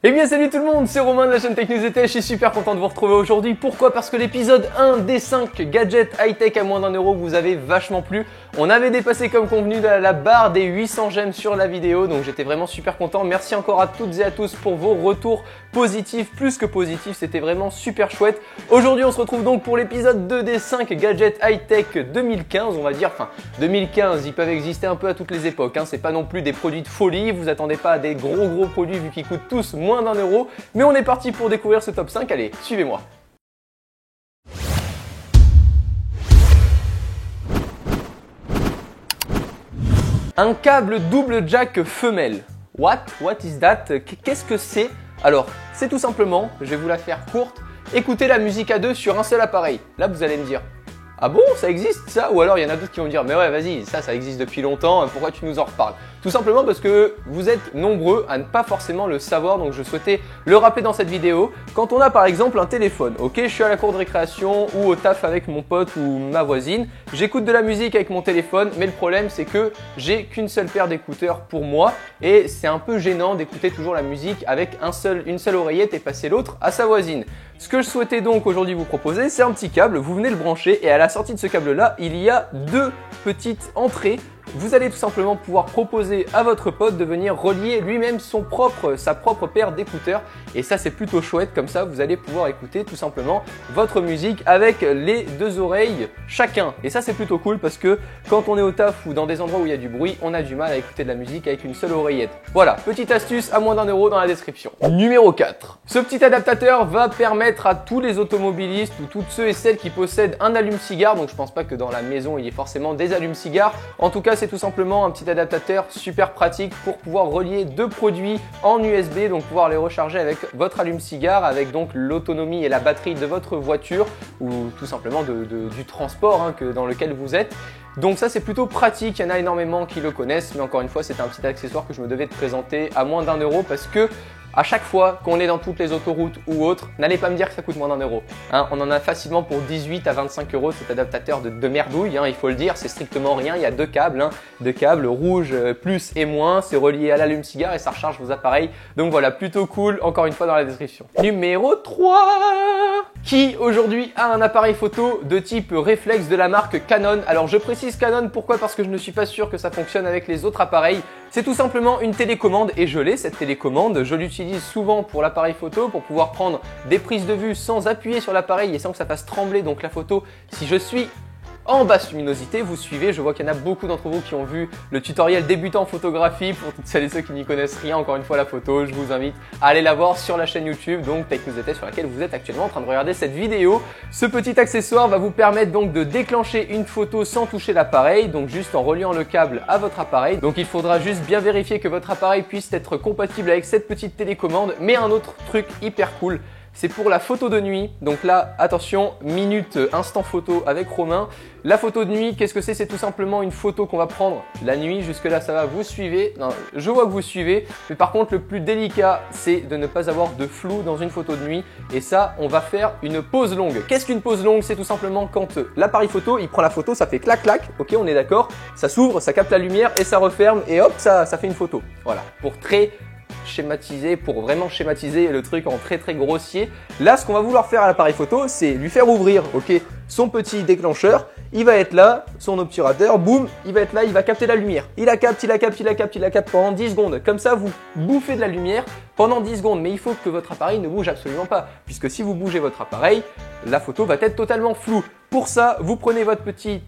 Eh bien salut tout le monde, c'est Romain de la chaîne Tech News et Tech, je suis super content de vous retrouver aujourd'hui. Pourquoi? Parce que l'épisode 1 des 5 gadgets high-tech à moins d'1 € vous avait vachement plu. On avait dépassé comme convenu la barre des 800 j'aime sur la vidéo, donc j'étais vraiment super content. Merci encore à toutes et à tous pour vos retours positifs, plus que positifs, c'était vraiment super chouette. Aujourd'hui on se retrouve donc pour l'épisode 2 des 5 gadgets high-tech 2015, on va dire, enfin 2015, ils peuvent exister un peu à toutes les époques, hein. C'est pas non plus des produits de folie, vous attendez pas à des gros produits vu qu'ils coûtent tous moins d'1 €, mais on est parti pour découvrir ce top 5, allez, suivez-moi. Un câble double jack femelle. What is that? Qu'est-ce que c'est? Alors, c'est tout simplement, je vais vous la faire courte, écoutez la musique à deux sur un seul appareil. Là, vous allez me dire, ah bon, ça existe ça? Ou alors il y en a d'autres qui vont me dire, mais ouais, vas-y, ça existe depuis longtemps, pourquoi tu nous en reparles? Tout simplement parce que vous êtes nombreux à ne pas forcément le savoir, donc je souhaitais le rappeler dans cette vidéo. Quand on a par exemple un téléphone, ok, je suis à la cour de récréation ou au taf avec mon pote ou ma voisine, j'écoute de la musique avec mon téléphone, mais le problème c'est que j'ai qu'une seule paire d'écouteurs pour moi et c'est un peu gênant d'écouter toujours la musique avec une seule oreillette et passer l'autre à sa voisine. Ce que je souhaitais donc aujourd'hui vous proposer, c'est un petit câble, vous venez le brancher et à la sortie de ce câble-là, il y a deux petites entrées. Vous allez tout simplement pouvoir proposer à votre pote de venir relier lui-même sa propre paire d'écouteurs et ça c'est plutôt chouette, comme ça vous allez pouvoir écouter tout simplement votre musique avec les deux oreilles chacun et ça c'est plutôt cool parce que quand on est au taf ou dans des endroits où il y a du bruit, on a du mal à écouter de la musique avec une seule oreillette. Voilà, petite astuce à moins d'1 € dans la description. Numéro 4. Ce petit adaptateur va permettre à tous les automobilistes ou toutes ceux et celles qui possèdent un allume-cigare, donc je pense pas que dans la maison il y ait forcément des allume-cigares, en tout cas c'est tout simplement un petit adaptateur super pratique pour pouvoir relier deux produits en USB, donc pouvoir les recharger avec votre allume-cigare, avec donc l'autonomie et la batterie de votre voiture ou tout simplement du transport dans lequel vous êtes. Donc ça c'est plutôt pratique, il y en a énormément qui le connaissent, mais encore une fois c'est un petit accessoire que je me devais de présenter à moins d'1 € parce que à chaque fois qu'on est dans toutes les autoroutes ou autres, n'allez pas me dire que ça coûte moins d'1 €. On en a facilement pour 18 à 25 € cet adaptateur de merdouille, il faut le dire, c'est strictement rien. Il y a deux câbles rouge plus et moins, c'est relié à l'allume-cigare et ça recharge vos appareils. Donc voilà, plutôt cool, encore une fois dans la description. Numéro 3. Qui aujourd'hui a un appareil photo de type réflexe de la marque Canon. Alors je précise Canon, pourquoi? Parce que je ne suis pas sûr que ça fonctionne avec les autres appareils. C'est tout simplement une télécommande et je l'ai cette télécommande, je l'utilise souvent pour l'appareil photo pour pouvoir prendre des prises de vue sans appuyer sur l'appareil et sans que ça fasse trembler donc la photo si je suis en basse luminosité. Vous suivez, je vois qu'il y en a beaucoup d'entre vous qui ont vu le tutoriel débutant en photographie. Pour toutes celles et ceux qui n'y connaissent rien, encore une fois la photo, je vous invite à aller la voir sur la chaîne YouTube, donc Tech News et Tech, sur laquelle vous êtes actuellement en train de regarder cette vidéo. Ce petit accessoire va vous permettre donc de déclencher une photo sans toucher l'appareil, donc juste en reliant le câble à votre appareil. Donc il faudra juste bien vérifier que votre appareil puisse être compatible avec cette petite télécommande. Mais un autre truc hyper cool, c'est pour la photo de nuit. Donc là, attention, minute instant photo avec Romain. La photo de nuit, qu'est-ce que c'est? C'est tout simplement une photo qu'on va prendre la nuit. Jusque là, ça va, vous suivez. Non, je vois que vous suivez. Mais par contre, le plus délicat, c'est de ne pas avoir de flou dans une photo de nuit. Et ça, on va faire une pause longue. Qu'est-ce qu'une pause longue? C'est tout simplement quand l'appareil photo, il prend la photo, ça fait clac clac. Ok, on est d'accord. Ça s'ouvre, ça capte la lumière et ça referme. Et hop, ça fait une photo. Voilà, pour vraiment schématiser le truc en très grossier. Là, ce qu'on va vouloir faire à l'appareil photo, c'est lui faire ouvrir, son petit déclencheur. Il va être là, son obturateur, boum, il va être là, il va capter la lumière. Il la capte pendant 10 secondes. Comme ça, vous bouffez de la lumière pendant 10 secondes. Mais il faut que votre appareil ne bouge absolument pas, puisque si vous bougez votre appareil, la photo va être totalement floue. Pour ça, vous prenez votre petit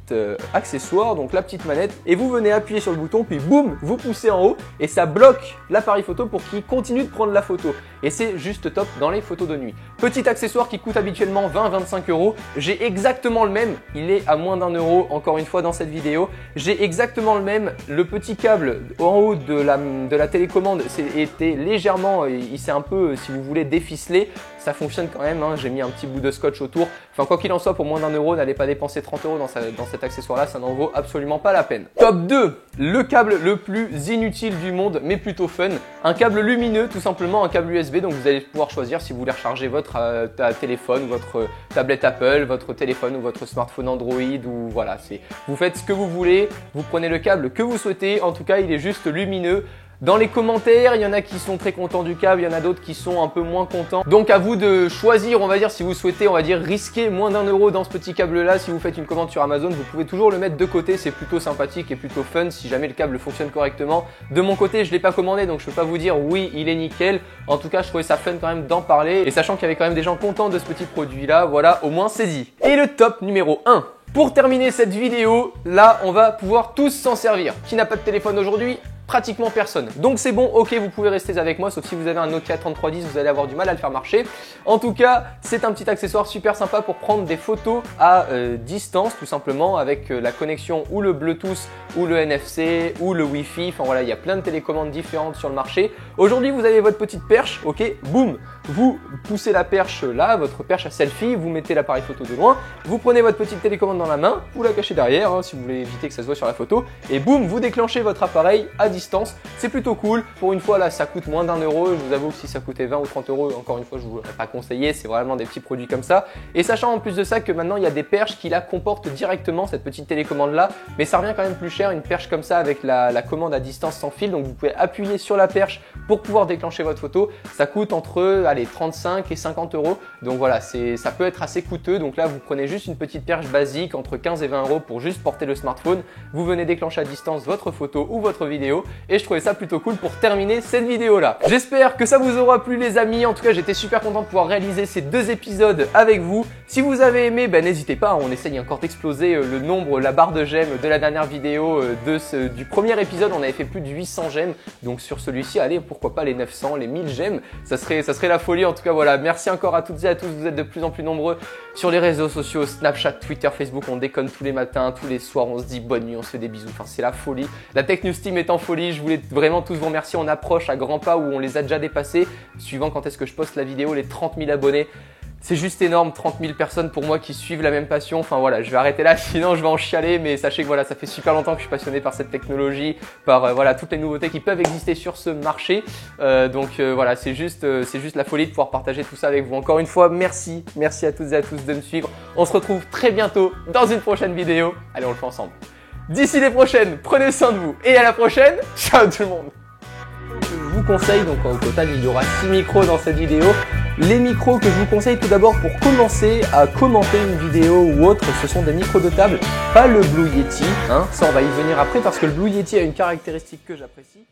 accessoire, donc la petite manette, et vous venez appuyer sur le bouton, puis boum, vous poussez en haut, et ça bloque l'appareil photo pour qu'il continue de prendre la photo. Et c'est juste top dans les photos de nuit. Petit accessoire qui coûte habituellement 20-25 €. J'ai exactement le même, il est à moins d'1 € encore une fois dans cette vidéo. J'ai exactement le même, le petit câble en haut de la télécommande était légèrement, il s'est un peu, si vous voulez, déficelé. Ça fonctionne quand même, j'ai mis un petit bout de scotch autour. Enfin, quoi qu'il en soit, pour moins d'1 €, n'allez pas dépenser 30 € dans cet accessoire-là, ça n'en vaut absolument pas la peine. Top 2, le câble le plus inutile du monde, mais plutôt fun. Un câble lumineux, tout simplement, un câble USB. Donc vous allez pouvoir choisir si vous voulez recharger votre téléphone ou votre tablette Apple, votre téléphone ou votre smartphone Android, ou voilà, vous faites ce que vous voulez, vous prenez le câble que vous souhaitez. En tout cas, il est juste lumineux. Dans les commentaires, il y en a qui sont très contents du câble, il y en a d'autres qui sont un peu moins contents. Donc à vous de choisir, on va dire, si vous souhaitez, on va dire, risquer moins d'1 € dans ce petit câble là. Si vous faites une commande sur Amazon, vous pouvez toujours le mettre de côté, c'est plutôt sympathique et plutôt fun si jamais le câble fonctionne correctement. De mon côté, je l'ai pas commandé, donc je peux pas vous dire oui, il est nickel. En tout cas, je trouvais ça fun quand même d'en parler. Et sachant qu'il y avait quand même des gens contents de ce petit produit là, voilà, au moins c'est dit. Et le top numéro 1. Pour terminer cette vidéo, là, on va pouvoir tous s'en servir. Qui n'a pas de téléphone aujourd'hui ? Pratiquement personne. Donc c'est bon, ok, vous pouvez rester avec moi, sauf si vous avez un Nokia 3310, vous allez avoir du mal à le faire marcher. En tout cas, c'est un petit accessoire super sympa pour prendre des photos à distance, tout simplement, avec la connexion ou le Bluetooth, ou le NFC, ou le Wi-Fi. Enfin voilà, il y a plein de télécommandes différentes sur le marché. Aujourd'hui, vous avez votre petite perche, ok, boum, vous poussez la perche là, votre perche à selfie, vous mettez l'appareil photo de loin, vous prenez votre petite télécommande dans la main, vous la cachez derrière, hein, si vous voulez éviter que ça se voit sur la photo, et boum, vous déclenchez votre appareil à distance. C'est plutôt cool. Pour une fois là, ça coûte moins d'1 €. Je vous avoue que si ça coûtait 20 ou 30 €, encore une fois, je vous l'aurais pas conseillé. C'est vraiment des petits produits comme ça. Et sachant en plus de ça que maintenant il y a des perches qui la comportent directement, cette petite télécommande là, mais ça revient quand même plus cher une perche comme ça avec la commande à distance sans fil. Donc vous pouvez appuyer sur la perche pour pouvoir déclencher votre photo. Ça coûte entre 35 et 50 €. Donc voilà, ça peut être assez coûteux. Donc là, vous prenez juste une petite perche basique entre 15 et 20 € pour juste porter le smartphone. Vous venez déclencher à distance votre photo ou votre vidéo. Et je trouvais ça plutôt cool pour terminer cette vidéo là. J'espère que ça vous aura plu les amis. En tout cas, j'étais super content de pouvoir réaliser ces 2 épisodes avec vous. Si vous avez aimé, n'hésitez pas, on essaye encore d'exploser le nombre, la barre de j'aime de la dernière vidéo du premier épisode. On avait fait plus de 800 j'aime. Donc sur celui-ci, allez, pourquoi pas les 900, les 1000 j'aime. Ça serait la folie. En tout cas, voilà, merci encore à toutes et à tous. Vous êtes de plus en plus nombreux sur les réseaux sociaux, Snapchat, Twitter, Facebook. On déconne tous les matins, tous les soirs. On se dit bonne nuit, on se fait des bisous. Enfin, c'est la folie. La Tech News Team est en folie. Je voulais vraiment tous vous remercier. On approche à grands pas où on les a déjà dépassés. Suivant quand est-ce que je poste la vidéo, les 30 000 abonnés. C'est juste énorme, 30 000 personnes pour moi qui suivent la même passion. Enfin voilà, je vais arrêter là, sinon je vais en chialer. Mais sachez que voilà, ça fait super longtemps que je suis passionné par cette technologie, par voilà toutes les nouveautés qui peuvent exister sur ce marché. Voilà, c'est juste la folie de pouvoir partager tout ça avec vous. Encore une fois, merci à toutes et à tous de me suivre. On se retrouve très bientôt dans une prochaine vidéo. Allez, on le fait ensemble. D'ici les prochaines, prenez soin de vous et à la prochaine. Ciao tout le monde. Je vous conseille, donc au total il y aura 6 micros dans cette vidéo. Les micros que je vous conseille tout d'abord pour commencer à commenter une vidéo ou autre, ce sont des micros de table, pas le Blue Yeti, hein, ça on va y venir après parce que le Blue Yeti a une caractéristique que j'apprécie.